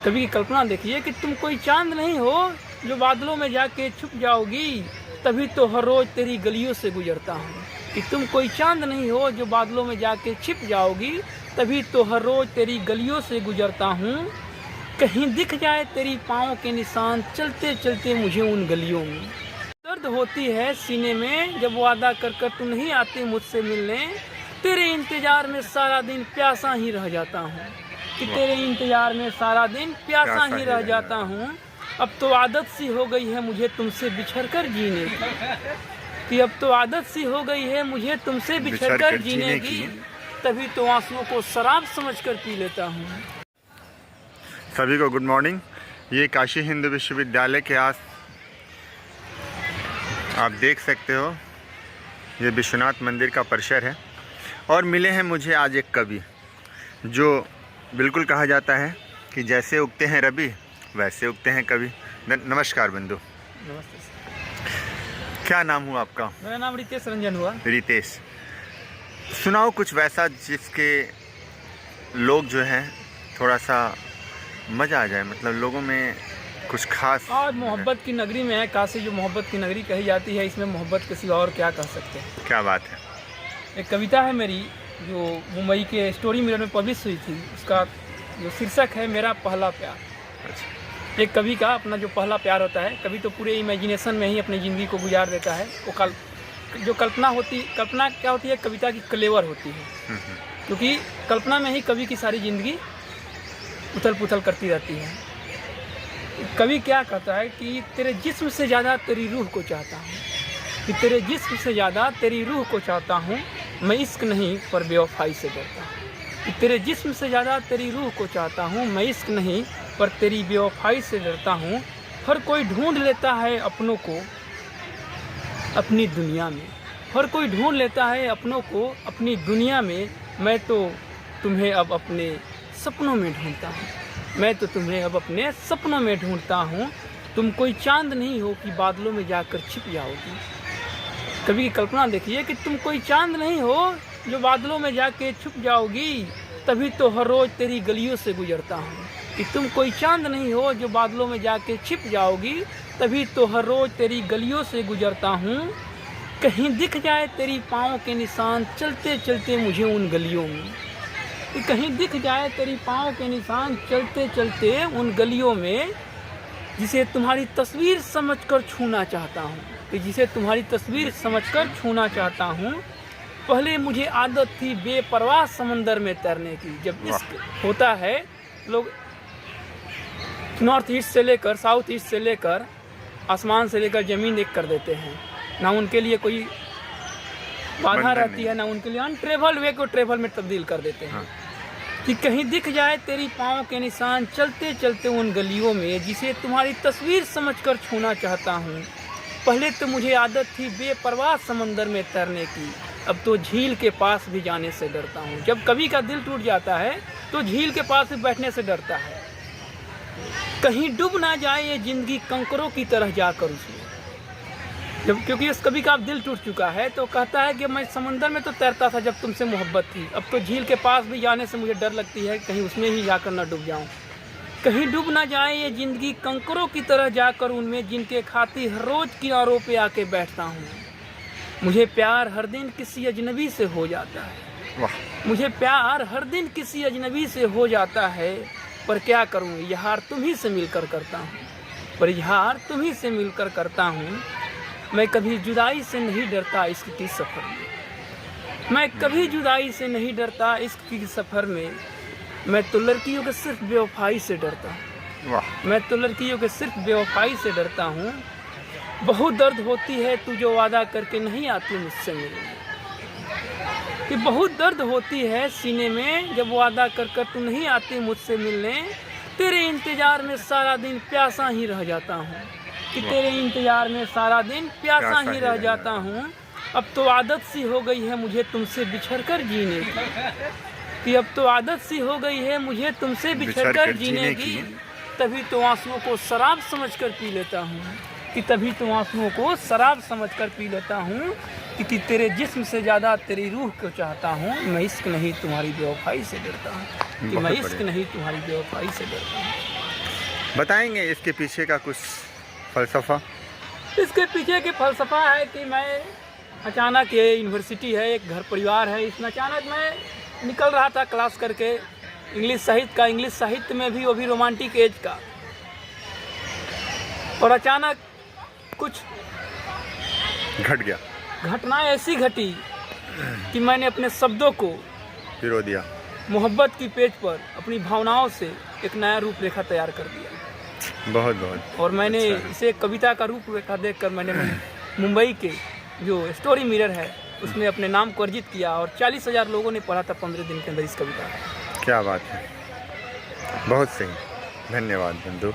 कभी की कल्पना देखिए कि तुम कोई चांद नहीं हो जो बादलों में जाके छुप जाओगी, तभी तो हर रोज तेरी गलियों से गुजरता हूँ। कि तुम कोई चांद नहीं हो जो बादलों में जाके छिप जाओगी, तभी तो हर रोज तेरी गलियों से गुजरता हूँ। कहीं दिख जाए तेरी पाँव के निशान चलते चलते मुझे उन गलियों में। दर्द होती है सीने में जब वादा कर कर तू नहीं आती मुझसे मिलने, तेरे इंतजार में सारा दिन प्यासा ही रह जाता हूँ। कि तेरे इंतजार में सारा दिन प्यासा ही रह जाता हूँ। अब तो आदत सी हो गई है मुझे तुमसे बिछड़कर जीने की। कि अब तो आदत सी हो गई है मुझे तुमसे बिछड़कर जीने की, तभी तो आंसुओं को शराब समझकर पी लेता हूँ। सभी को गुड मॉर्निंग। ये काशी हिंदू विश्वविद्यालय के आस आप देख सकते हो, ये विश्वनाथ मंदिर का परिसर है। और मिले हैं मुझे आज एक कवि जो बिल्कुल कहा जाता है कि जैसे उगते हैं रवि वैसे उगते हैं कवि। नमस्कार बंधु। नमस्ते सर। क्या नाम हुआ आपका? मेरा नाम रितेश रंजन हुआ। रितेश, सुनाओ कुछ वैसा जिसके लोग जो हैं थोड़ा सा मज़ा आ जाए, मतलब लोगों में कुछ खास। और मोहब्बत की नगरी में है काशी, जो मोहब्बत की नगरी कही जाती है, इसमें मोहब्बत किसी और क्या कह सकते हैं। क्या बात है। एक कविता है मेरी जो मुंबई के स्टोरी मिरर में पब्लिश हुई थी, उसका जो शीर्षक है मेरा पहला प्यार। अच्छा। एक कवि का अपना जो पहला प्यार होता है, कवि तो पूरे इमेजिनेशन में ही अपनी ज़िंदगी को गुजार देता है। वो जो कल्पना क्या होती है, कविता की क्लेवर होती है, क्योंकि कल्पना में ही कवि की सारी ज़िंदगी उथल पुथल करती रहती है। कवि क्या कहता है कि तेरे जिस्म से ज़्यादा तेरी रूह को चाहता हूँ। कि तेरे जिस्म से ज़्यादा तेरी रूह को चाहता हूँ, मैं इश्क नहीं पर बेवफाई से डरता हूँ। कि तेरे जिस्म से ज़्यादा तेरी रूह को चाहता हूँ, मैं इश्क नहीं पर तेरी बेवफाई से डरता हूँ। हर कोई ढूंढ लेता है अपनों को अपनी दुनिया में, हर कोई ढूंढ लेता है अपनों को अपनी दुनिया में। मैं तो तुम्हें अब अपने सपनों में ढूंढता हूँ, मैं तो तुम्हें अब अपने सपनों में ढूंढता हूँ। तुम कोई चांद नहीं हो कि बादलों में जाकर छिप जाओगी। कभी की कल्पना देखिए कि तुम कोई चांद नहीं हो जो बादलों में जाके छुप जाओगी, तभी तो हर रोज़ तेरी गलियों से गुजरता हूँ। कि तुम कोई चांद नहीं हो जो बादलों में जाके छिप जाओगी, तभी तो हर रोज़ तेरी गलियों से गुजरता हूँ। कहीं दिख जाए तेरी पाँव के निशान चलते चलते मुझे उन गलियों में। कि कहीं दिख जाए तेरी पाँव के निशान चलते चलते उन गलियों में, जिसे तुम्हारी तस्वीर समझकर छूना चाहता हूँ। कि जिसे तुम्हारी तस्वीर समझकर छूना चाहता हूँ। पहले मुझे आदत थी बेपरवाह समंदर में तैरने की। जब इश्क होता है, लोग नॉर्थ ईस्ट से लेकर साउथ ईस्ट से लेकर आसमान से लेकर ज़मीन एक कर देते हैं। ना उनके लिए कोई बाधा रहती है, ना उनके लिए अनट्रेवल वे को ट्रेवल में तब्दील कर देते हैं। कि कहीं दिख जाए तेरी पाँव के निशान चलते चलते उन गलियों में, जिसे तुम्हारी तस्वीर समझकर छूना चाहता हूँ। पहले तो मुझे आदत थी बेपरवाह समंदर में तैरने की, अब तो झील के पास भी जाने से डरता हूँ। जब कवि का दिल टूट जाता है तो झील के पास भी बैठने से डरता है। कहीं डूब ना जाए ये ज़िंदगी कंकरों की तरह जाकर उसमें। जब क्योंकि उस कवि का अब दिल टूट चुका है, तो कहता है कि मैं समंदर में तो तैरता था जब तुमसे मोहब्बत थी, अब तो झील के पास भी जाने से मुझे डर लगती है, कहीं उसमें ही जाकर ना डूब जाऊं। कहीं डूब ना जाए ये ज़िंदगी कंकरों की तरह जाकर उनमें, जिनके खातिर हर रोज़ किनारों पे आके बैठता हूँ। मुझे प्यार हर दिन किसी अजनबी से हो जाता है। मुझे प्यार हर दिन किसी अजनबी से हो जाता है, पर क्या करूँ इजहार तुम ही से मिलकर करता हूँ। पर इजहार तुम ही से मिलकर करता हूँ। मैं कभी जुदाई से नहीं डरता इश्क की सफ़र में। मैं कभी जुदाई से नहीं डरता इश्क की सफ़र में। मैं तो लड़कियों के सिर्फ बेवफाई से डरता हूँ। मैं तो लड़कियों के सिर्फ बेवफाई से डरता हूँ। बहुत दर्द होती है तू जो वादा करके नहीं आती मुझसे मिलने। कि बहुत दर्द होती है सीने में जब वादा कर कर तू नहीं आती मुझसे मिलने। तेरे इंतज़ार में सारा दिन प्यासा ही रह जाता हूँ। कि तेरे इंतज़ार में सारा दिन प्यासा ही रह जाता हूँ। अब तो आदत सी हो गई है मुझे तुमसे बिछड़कर जीने की। कि अब तो आदत सी हो गई है मुझे तुमसे बिछड़कर जीने की, तभी तो आंसुओं को शराब समझकर पी लेता हूँ। कि तभी तो आंसुओं को शराब समझकर पी लेता हूँ। कि तेरे जिस्म से ज़्यादा तेरी रूह को चाहता हूँ, मैं इश्क नहीं तुम्हारी बेवफाई से डरता हूँ। कि मैं इश्क नहीं तुम्हारी बेवफाई से डरता हूँ। बताएंगे इसके पीछे का कुछ फ़लसफ़ा? इसके पीछे की फ़लसफ़ा है कि मैं अचानक, ये यूनिवर्सिटी है, एक घर परिवार है, इसमें अचानक मैं निकल रहा था क्लास करके इंग्लिश साहित्य में भी, वो भी रोमांटिक एज का, और अचानक कुछ घट गया, घटनाएं ऐसी घटी कि मैंने अपने शब्दों को पिरो दिया, मोहब्बत की पेज पर अपनी भावनाओं से एक नया रूपरेखा तैयार कर दिया। बहुत बहुत। और मैंने अच्छा। इसे कविता का रूपरेखा देखकर मैंने मुंबई के जो स्टोरी मिरर है उसमें अपने नाम को अर्जित किया, और 40,000 लोगों ने पढ़ा था 15 दिन के अंदर इस कविता को। क्या बात है, बहुत सही, धन्यवाद बंधु।